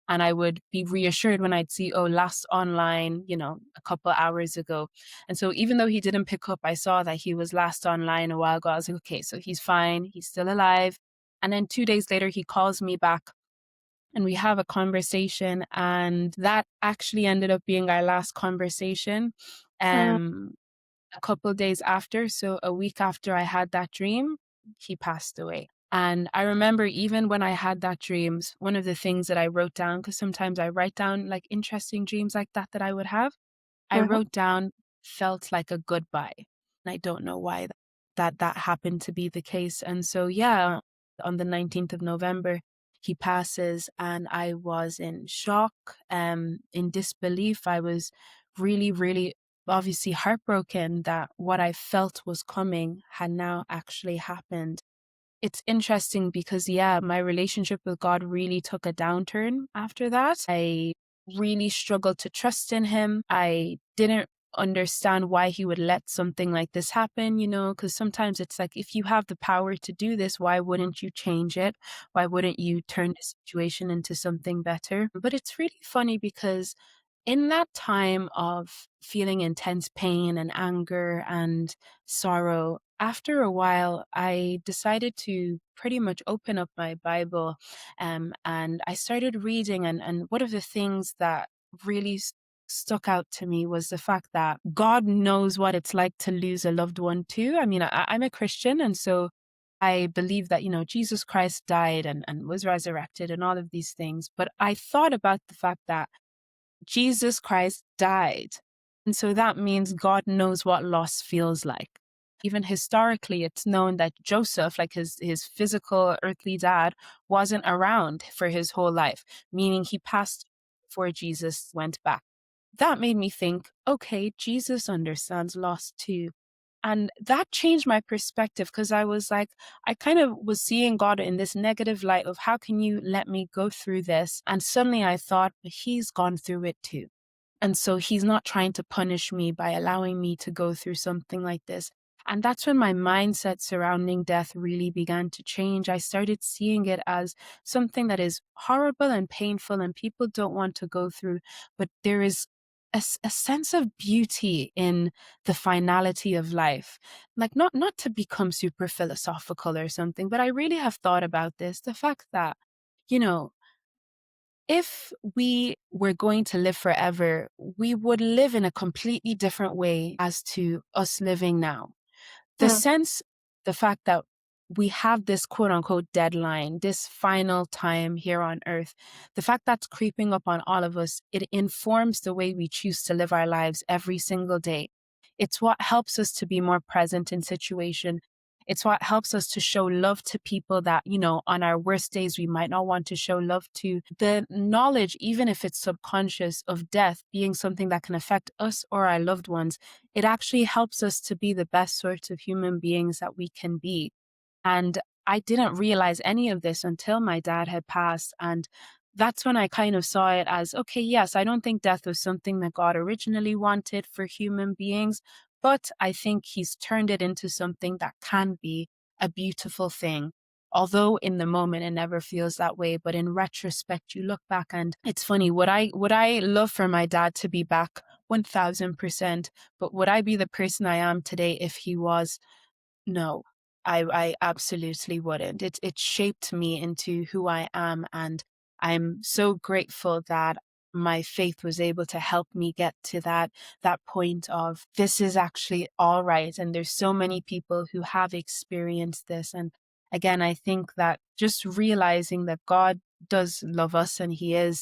and I would be reassured when I'd see, oh, last online, a couple hours ago. And so even though he didn't pick up, I saw that he was last online a while ago. I was like, okay, so he's fine. He's still alive. And then 2 days later, he calls me back and we have a conversation, and that actually ended up being our last conversation. Mm. um a couple days after, so a week after I had that dream, he passed away. And I remember even when I had that dreams, one of the things that I wrote down, because sometimes I write down like interesting dreams like that I would have, I Mhm. wrote down felt like a goodbye. And I don't know why that happened to be the case. And so, yeah, on the 19th of November, he passes, and I was in shock, in disbelief. I was really, really obviously heartbroken that what I felt was coming had now actually happened. It's interesting because, yeah, my relationship with God really took a downturn after that. I really struggled to trust in Him. I didn't understand why He would let something like this happen, because sometimes it's like, if you have the power to do this, why wouldn't you change it? Why wouldn't you turn the situation into something better? But it's really funny because in that time of feeling intense pain and anger and sorrow, after a while, I decided to pretty much open up my Bible, and I started reading. And one of the things that really stuck out to me was the fact that God knows what it's like to lose a loved one too. I mean, I'm a Christian, and so I believe that, Jesus Christ died and was resurrected and all of these things. But I thought about the fact that Jesus Christ died. And so that means God knows what loss feels like. Even historically, it's known that Joseph, like his physical earthly dad, wasn't around for his whole life, meaning he passed before Jesus went back. That made me think, okay, Jesus understands loss too. And that changed my perspective because I was like, I kind of was seeing God in this negative light of how can you let me go through this? And suddenly I thought, but He's gone through it too. And so He's not trying to punish me by allowing me to go through something like this. And that's when my mindset surrounding death really began to change. I started seeing it as something that is horrible and painful and people don't want to go through, but there is a sense of beauty in the finality of life. Like not to become super philosophical or something, but I really have thought about this. The fact that, you know, if we were going to live forever, we would live in a completely different way as to us living now. The Mm. sense, the fact that we have this quote unquote deadline, this final time here on earth, the fact that's creeping up on all of us, it informs the way we choose to live our lives every single day. It's what helps us to be more present in situation. It's what helps us to show love to people that, on our worst days, we might not want to show love to. The knowledge, even if it's subconscious, of death being something that can affect us or our loved ones, it actually helps us to be the best sorts of human beings that we can be. And I didn't realize any of this until my dad had passed. And that's when I kind of saw it as, okay, yes, I don't think death was something that God originally wanted for human beings, but I think He's turned it into something that can be a beautiful thing. Although in the moment it never feels that way, but in retrospect you look back and it's funny. Would I love for my dad to be back 1000%, but would I be the person I am today if he was? No, I absolutely wouldn't. It shaped me into who I am, and I'm so grateful that my faith was able to help me get to that point of this is actually all right. And there's so many people who have experienced this. And again, I think that just realizing that God does love us and he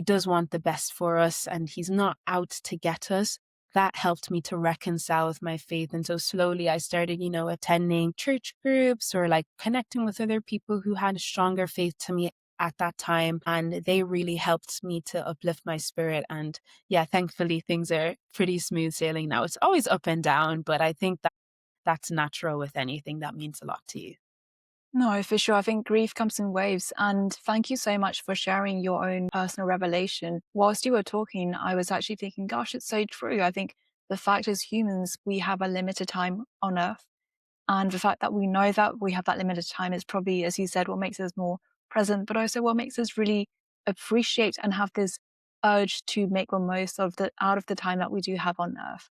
does want the best for us and he's not out to get us. That helped me to reconcile with my faith. And so slowly I started, attending church groups or like connecting with other people who had a stronger faith to me at that time. And they really helped me to uplift my spirit. And yeah, thankfully things are pretty smooth sailing now. It's always up and down, but I think that that's natural with anything that means a lot to you. No, for sure. I think grief comes in waves. And thank you so much for sharing your own personal revelation. Whilst you were talking, I was actually thinking, gosh, it's so true. I think the fact as humans, we have a limited time on earth. And the fact that we know that we have that limited time is probably, as you said, what makes us more present, but also what makes us really appreciate and have this urge to make the most of out of the time that we do have on earth.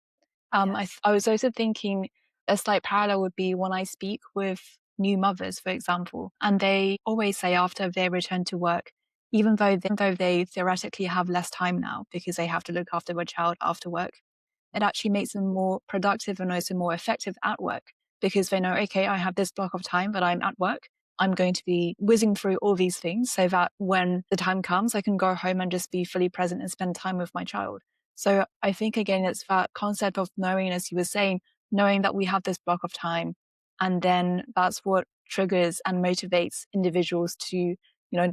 Yes. I was also thinking a slight parallel would be when I speak with new mothers, for example, and they always say after they return to work, even though they theoretically have less time now because they have to look after their child after work, it actually makes them more productive and also more effective at work because they know, okay, I have this block of time that I'm at work. I'm going to be whizzing through all these things so that when the time comes, I can go home and just be fully present and spend time with my child. So I think, again, it's that concept of knowing, as you were saying, knowing that we have this block of time. And then that's what triggers and motivates individuals to,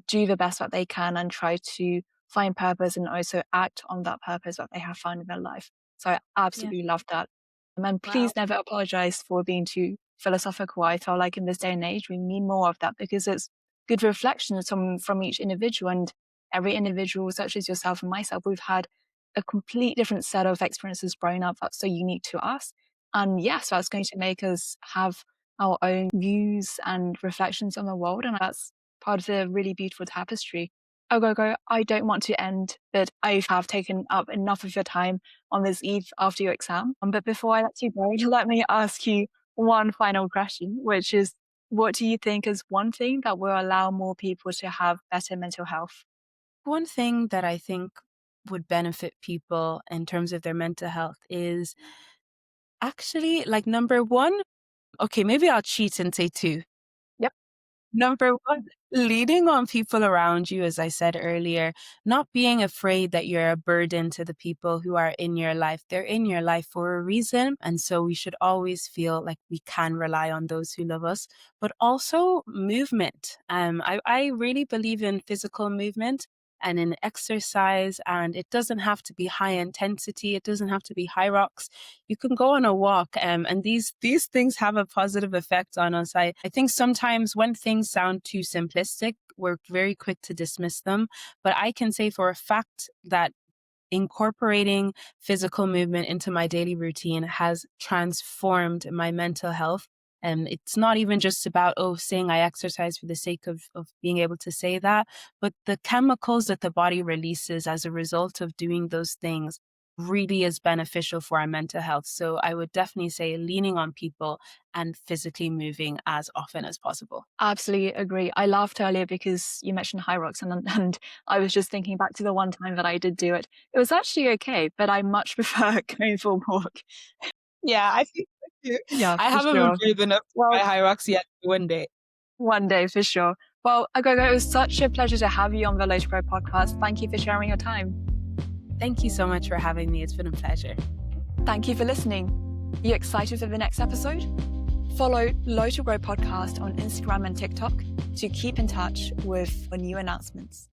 do the best that they can and try to find purpose and also act on that purpose that they have found in their life. So I Yeah. absolutely love that. And Wow. please never apologize for being too philosophical. I feel like in this day and age, we need more of that because it's good reflections from each individual. And every individual, such as yourself and myself, we've had a complete different set of experiences growing up that's so unique to us. And yes, that's going to make us have our own views and reflections on the world. And that's part of the really beautiful tapestry. Aghogho, I don't want to end, but I have taken up enough of your time on this eve after your exam. But before I let you go, let me ask you one final question, which is, what do you think is one thing that will allow more people to have better mental health? One thing that I think would benefit people in terms of their mental health is actually like number one, okay, maybe I'll cheat and say two. Yep. Number one, leaning on people around you, as I said earlier, not being afraid that you're a burden to the people who are in your life. They're in your life for a reason. And so we should always feel like we can rely on those who love us, but also movement. I really believe in physical movement and in exercise, and it doesn't have to be high intensity. It doesn't have to be high rocks. You can go on a walk, and these things have a positive effect on us. I think sometimes when things sound too simplistic, we're very quick to dismiss them. But I can say for a fact that incorporating physical movement into my daily routine has transformed my mental health. And it's not even just about, saying I exercise for the sake of being able to say that, but the chemicals that the body releases as a result of doing those things really is beneficial for our mental health. So I would definitely say leaning on people and physically moving as often as possible. Absolutely agree. I laughed earlier because you mentioned high rocks, and I was just thinking back to the one time that I did do it. It was actually okay, but I much prefer going for a walk. Yeah, I think so too. Yeah, I for haven't been sure. brave enough to try Well, high rocks yet. One day. one day for sure. Well, Aghogho, it was such a pleasure to have you on the Low to Grow podcast. Thank you for sharing your time. Thank you so much for having me. It's been a pleasure. Thank you for listening. Are you excited for the next episode? Follow Low to Grow podcast on Instagram and TikTok to keep in touch with new announcements.